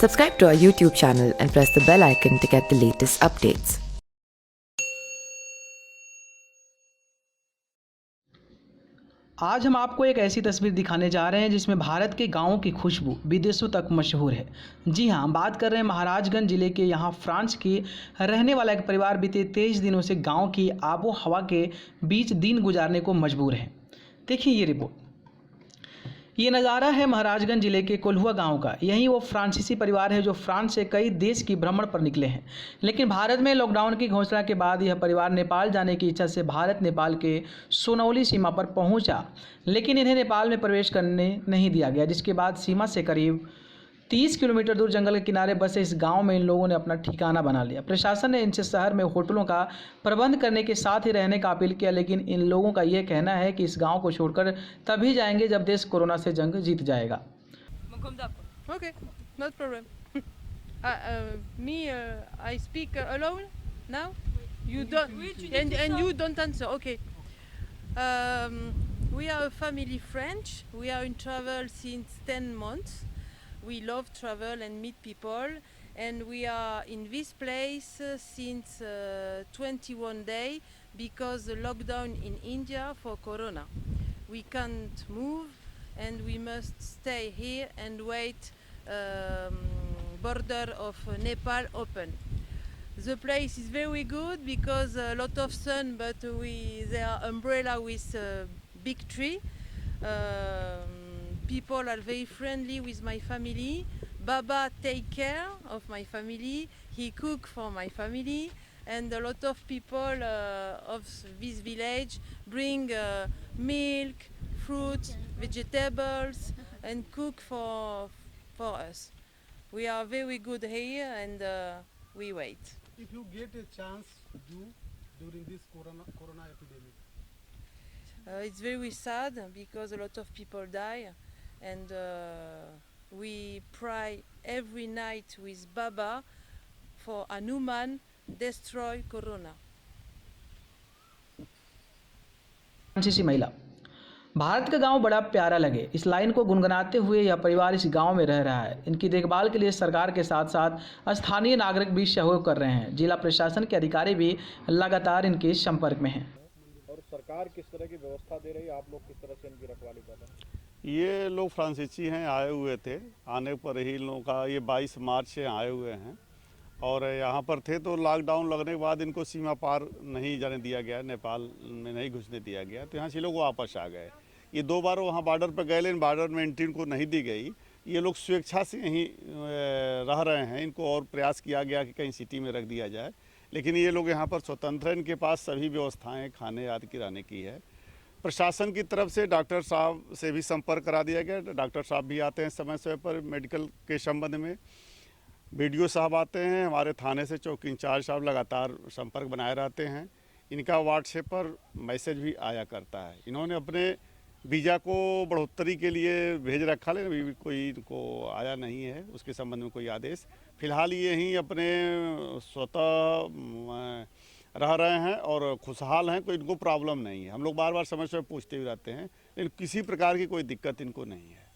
Subscribe to our YouTube channel and press the bell icon to get the latest updates. आज हम आपको एक ऐसी तस्वीर दिखाने जा रहे हैं जिसमें भारत के गांवों की खुशबू विदेशों तक मशहूर है। जी हां, हम बात कर रहे हैं महाराजगंज जिले के। यहां फ्रांस के रहने वाला एक परिवार बीते 23 दिनों से गांव की आबो हवा के बीच दिन गुजारने को मजबूर है। देखिए ये रिपोर्ट। ये नज़ारा है महाराजगंज जिले के कोल्हुआ गांव का। यही वो फ्रांसीसी परिवार है जो फ्रांस से कई देश की भ्रमण पर निकले हैं, लेकिन भारत में लॉकडाउन की घोषणा के बाद यह परिवार नेपाल जाने की इच्छा से भारत नेपाल के सोनौली सीमा पर पहुंचा, लेकिन इन्हें नेपाल में प्रवेश करने नहीं दिया गया। जिसके बाद सीमा से करीब 30 किलोमीटर दूर जंगल के किनारे बसे इस गांव में इन लोगों ने अपना ठिकाना बना लिया। प्रशासन ने इनसे शहर में होटलों का प्रबंध करने के साथ ही रहने का अपील किया, लेकिन इन लोगों का यह कहना है कि इस गांव को छोड़कर तभी जाएंगे जब देश कोरोना से जंग जीत जाएगा। Okay, no problem. I speak alone now. You don't, and you don't answer. Okay. We are a family French. We are in travel since 10 months. We love travel and meet people, and we are in this place since 21 days because the lockdown in India for Corona. We can't move, and we must stay here and wait border of Nepal open. The place is very good because a lot of sun, but there are umbrella with big tree. People are very friendly with my family. Baba take care of my family. He cook for my family, and a lot of people of this village bring milk, fruit, vegetables, and cook for us. We are very good here, and we wait. If you get a chance to do during this corona epidemic? It's very sad because a lot of people die, and we pray every night with Baba for Hanuman destroy Corona. फ्रांसीसी महिला। भारत का गांव बड़ा प्यारा लगे, इस लाइन को गुनगुनाते हुए यह परिवार इस गांव में रह रहा है। इनकी देखभाल के लिए सरकार के साथ साथ स्थानीय नागरिक भी सहयोग कर रहे हैं। जिला प्रशासन के अधिकारी भी लगातार इनके संपर्क में हैं। और सरकार किस तरह की व्यवस्था दे रही है, आप लोग किस तरह से इनकी रखवाली कर रहे हैं? ये लोग फ्रांसीसी हैं, आए हुए थे। आने पर ही इन लोगों का ये 22 मार्च से आए हुए हैं और यहाँ पर थे, तो लॉकडाउन लगने के बाद इनको सीमा पार नहीं जाने दिया गया, नेपाल में नहीं घुसने दिया गया, तो यहाँ से लोग वापस आ गए। ये 2 बार वहाँ बॉर्डर पर गए, लेकिन बॉर्डर में एंट्री इनको नहीं दी गई। ये लोग स्वेच्छा से यहीं रह रहे हैं। इनको और प्रयास किया गया कि कहीं सिटी में रख दिया जाए, लेकिन ये लोग यहाँ पर स्वतंत्र हैं। इनके पास सभी व्यवस्थाएँ खाने आदि की रहने की है। प्रशासन की तरफ से डॉक्टर साहब से भी संपर्क करा दिया गया। डॉक्टर साहब भी आते हैं समय समय पर मेडिकल के संबंध में। BDO साहब आते हैं, हमारे थाने से चौकी इंचार्ज साहब लगातार संपर्क बनाए रहते हैं। इनका व्हाट्सएप पर मैसेज भी आया करता है। इन्होंने अपने वीज़ा को बढ़ोतरी के लिए भेज रखा, लेकिन अभी कोई इनको आया नहीं है उसके संबंध में कोई आदेश। फिलहाल ये ही अपने स्वतः रह रहे हैं और खुशहाल हैं, कोई इनको प्रॉब्लम नहीं है। हम लोग बार बार समय समय पूछते भी रहते हैं, लेकिन किसी प्रकार की कोई दिक्कत इनको नहीं है।